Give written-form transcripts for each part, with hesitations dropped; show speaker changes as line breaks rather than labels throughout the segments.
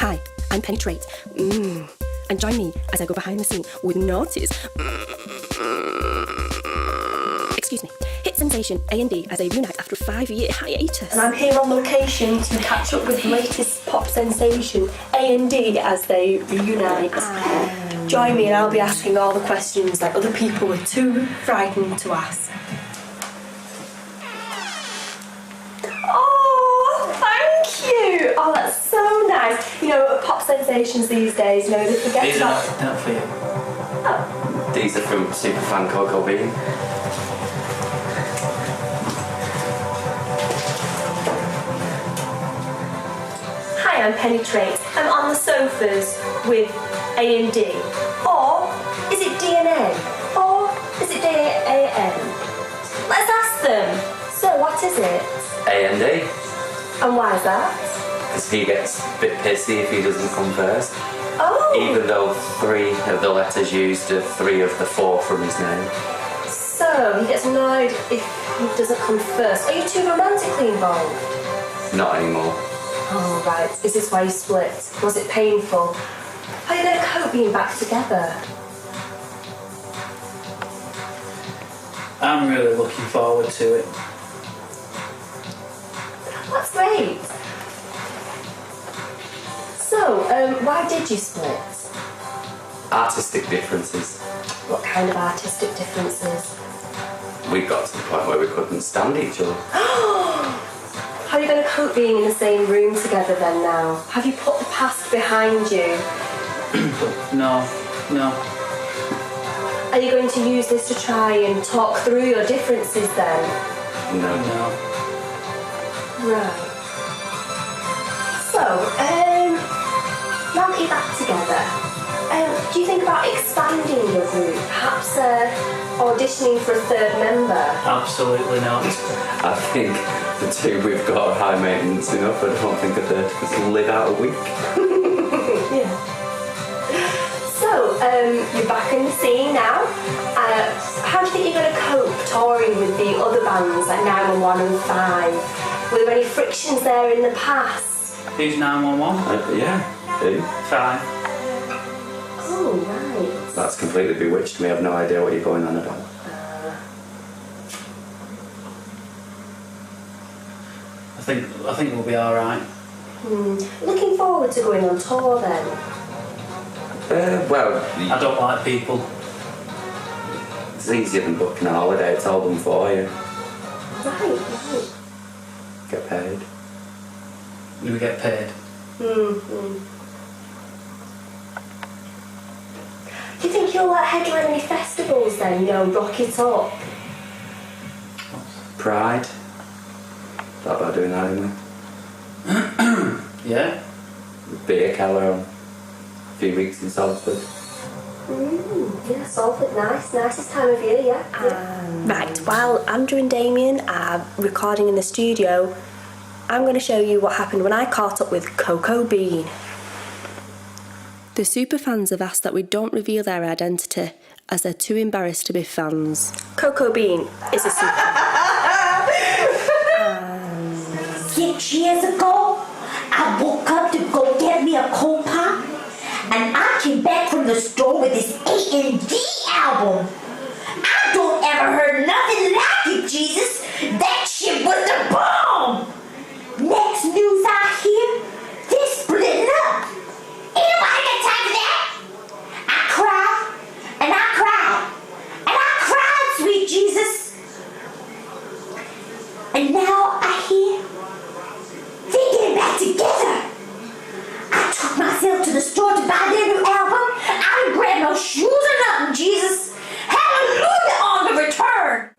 Hi, I'm Penny Trate. And join me as I go behind the scene with noughties. Excuse me. Hit sensation A.N.D as they reunite after a 5-year hiatus.
And I'm here on location to catch up with the latest pop sensation A.N.D as they reunite. Join me and I'll be asking all the questions that other people were too frightened to ask. Oh, thank you! Oh, that's so nice. You know, pop sensations these days, you know, they forget
These
about...
are not for you.
Oh.
These are from superfan Coco Bean.
Hi, I'm Penny Trate. I'm on the sofas with A&D. Or is it DNA? Or is it D-A-N? Let's ask them. So, what is it?
A.N.D.
And why is that?
Because he gets a bit pissy if he doesn't come first.
Oh!
Even though 3 of the letters used are 3 of the 4 from his name.
So, he gets annoyed if he doesn't come first. Are you too romantically involved?
Not anymore.
Oh, right. Is this why you split? Was it painful? How are you going to cope being back together?
I'm really looking forward to it.
That's great. So, why did you split?
Artistic differences.
What kind of artistic differences?
We got to the point where we couldn't stand each other.
How are you going to cope being in the same room together then now? Have you put the past behind you?
No.
Are you going to use this to try and talk through your differences then?
No.
Right. So, now that you're back together, do you think about expanding your group? Perhaps auditioning for a third member?
Absolutely not.
I think the 2 we've got are high maintenance enough. I don't think a third can live out a week.
Yeah. So, you're back in the scene now. How do you think you're going to cope touring with the other bands like 911 and 5? Were there any frictions there in the past?
Who's 911?
Yeah, who?
5.
Oh, right.
That's completely bewitched me. I've no idea what you're going on about.
I think we'll be alright.
Looking forward to going on tour then?
Well,
I don't like people.
it's easier than booking a holiday. It's all done for you.
Right.
Get paid.
We get paid.
Do you think you'll headline any festivals then, you know, rock it up?
Pride. Thought about doing that anyway.
Yeah?
Beer keller on a few weeks in Salford.
Yeah, Salford, nice. Nicest time of year, yeah.
Right, while Andrew and Damien are recording in the studio, I'm going to show you what happened when I caught up with Coco Bean. The superfans have asked that we don't reveal their identity as they're too embarrassed to be fans. Coco Bean is a superfan.
6 years ago, I woke up to go get me a cold pop, and I came back from the store with this A.N.D album. I don't ever heard nothing like it, Jesus. That shit was the bomb. Next news I hear, they're splitting up. Ain't nobody got time for that. I cried, and I cried, and I cried, sweet Jesus. And now I hear they're getting back together. I took myself to the store to buy their new album. I didn't grab no shoes or nothing, Jesus. Hallelujah on the return.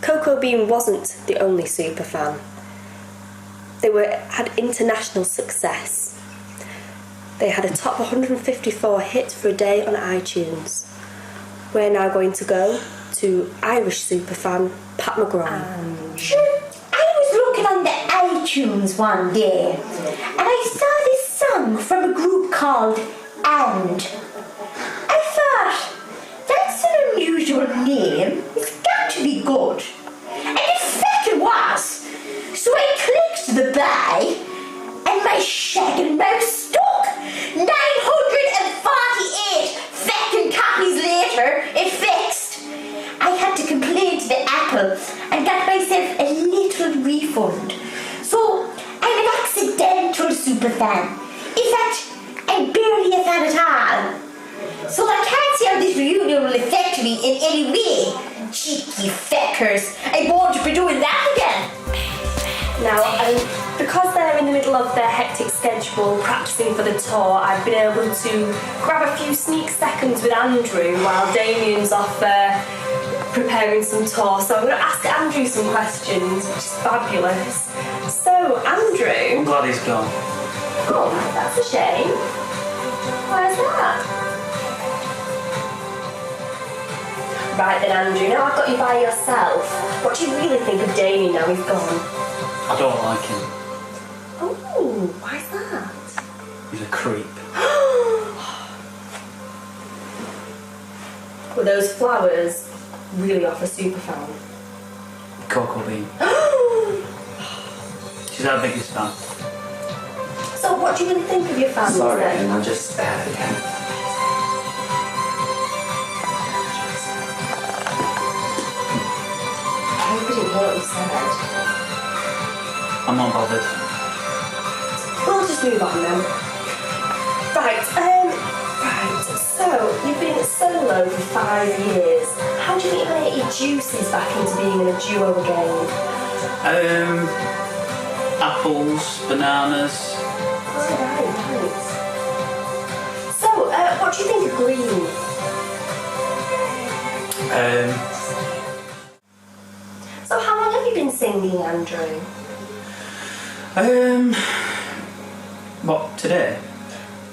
Coco Bean wasn't the only superfan. They had international success. They had a top 154 hit for a day on iTunes. We're now going to go to Irish superfan Pat McGraw.
I was looking on the iTunes one day, and I saw this song from a group called A.N.D. I thought, that's an unusual name. name. It's got to be good. And in fact it was. So I clicked the buy, and my shagging mouse stuck. 948 fucking copies later, it fixed. I had to complain to the Apple and got myself a little refund. So I'm an accidental superfan. In fact, I'm barely a fan at all. So I can't see how this reunion will affect me in any way. Cheeky feckers. I won't be doing that again.
Now, because they're in the middle of their hectic schedule practicing for the tour, I've been able to grab a few sneak seconds with Andrew while Damien's off there preparing some tour. So I'm going to ask Andrew some questions, which is fabulous. So, Andrew...
I'm glad he's gone.
Oh, that's a shame. Why is that? Right then, Andrew, now I've got you by yourself. What do you really think of Damien now he's gone?
I don't like him.
Oh, why's that?
He's a creep.
Were those flowers really off a superfan?
Cocoa Bean. She's our biggest fan.
So what do you really think of your fans
Sorry,
then?
and I just
I didn't hear what you said.
I'm not bothered.
We'll just move on then. Right, so you've been solo for 5 years. How do you think you're going to get your juices back into being in a duo again?
Apples, bananas.
Right. So, what do you think of green? So how long have you been singing, Andrew?
What, today?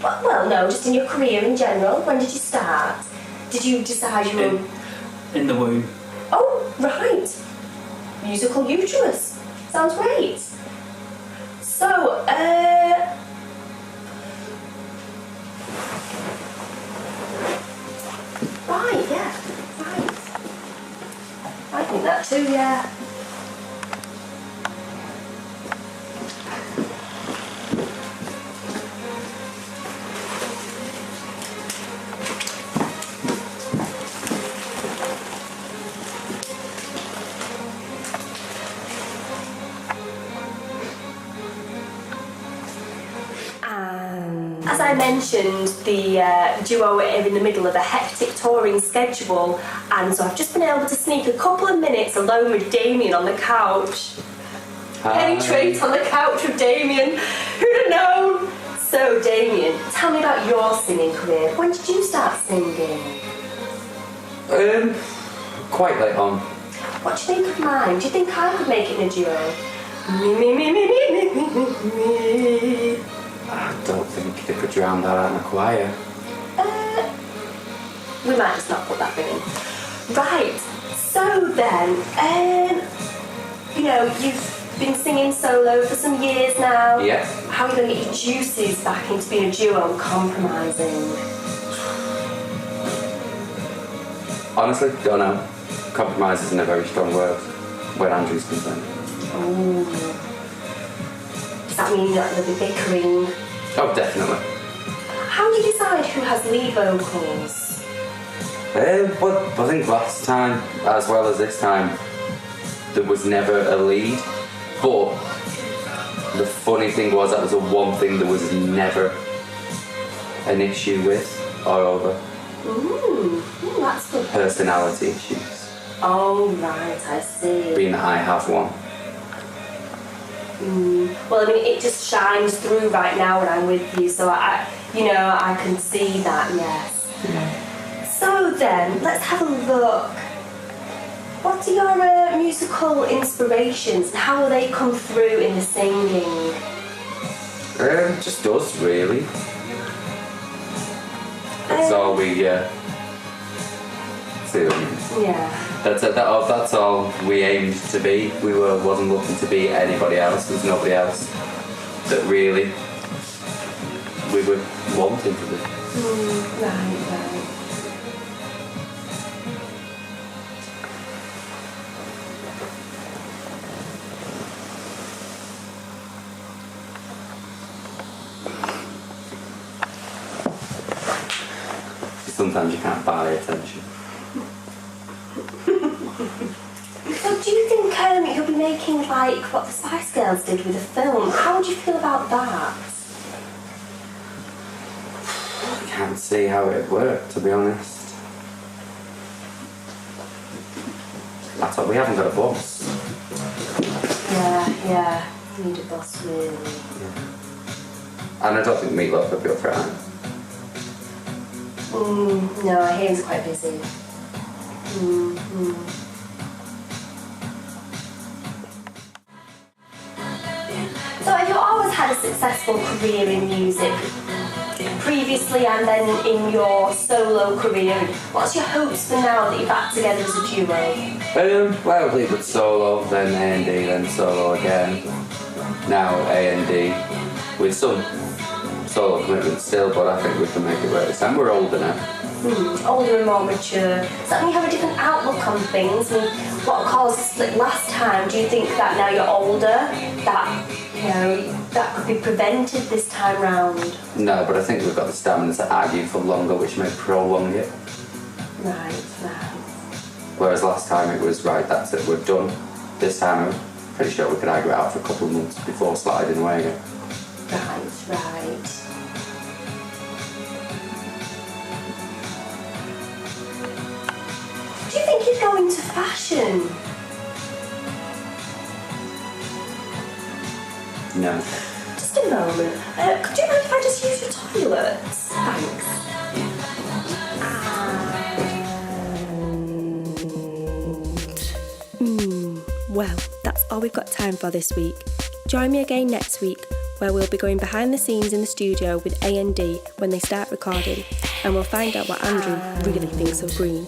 Well, no, just in your career in general. When did you start? Did you decide you were...
In the womb.
Oh, right. Musical uterus. Sounds great. So, right, yeah, right. I think that too, yeah. As I mentioned, the duo are in the middle of a hectic touring schedule, and so I've just been able to sneak a couple of minutes alone with Damien on the couch. Penny Trate on the couch with Damien. Who'd have known? So, Damien, tell me about your singing career. When did you start singing?
Quite late on.
What do you think of mine? Do you think I could make it in a duo? Me.
I don't think they could drown that out in a choir.
We might just not put that bit in. Right, so then, you've been singing solo for some years now.
Yeah.
How are you going to get your juices back into being a duo and compromising?
Honestly, don't know. Compromise isn't a very strong word when Andrew's concerned.
Ooh. Does that mean you're not going to be bickering?
Oh, definitely.
How do you decide who has lead vocals?
Well, I think last time, as well as this time, there was never a lead. But the funny thing was that was the one thing there was never an issue with or over.
Ooh, that's good.
Personality issues.
Oh, right, I see.
Being that I have one.
Well, I mean, it just shines through right now when I'm with you, so I can see that, yes.
Yeah.
So then, let's have a look. What are your musical inspirations, and how will they come through in the singing?
Just us, really. That's all we, see what I mean?
Yeah.
That's all we aimed to be. We wasn't looking to be anybody else. There's nobody else that really we were wanting to be.
Right.
sometimes you can't buy attention.
So do you think you'll be making like what the Spice Girls did with a film? How would you feel about that?
I can't see how it worked, to be honest. I thought we haven't got a boss.
Yeah. You need a boss, really.
And I don't think Meatloaf would be up for it.
No, I hear he's quite busy. So have you always had a successful career in music? Previously and then in your solo career, what's your hopes for now that you're back together as a duo?
Well, we would solo, then A&D, then solo again. Now A&D, with some solo commitment still, but I think we can make it work this time. We're older now.
Older and more mature. Does that mean you have a different outlook on things? And what caused the split last time? Do you think that now you're older, that could be prevented this time round?
No, but I think we've got the stamina to argue for longer, which may prolong it.
Right.
Whereas last time it was, right, that's it, we're done. This time I'm pretty sure we could argue it out for a couple of months before sliding away again.
Right. Do you think you'd go into fashion?
No.
Just a moment. Could you mind if I just use your toilets? Thanks.
Well, that's all we've got time for this week. Join me again next week, where we'll be going behind the scenes in the studio with A&D when they start recording, and we'll find out what Andrew really thinks of Green.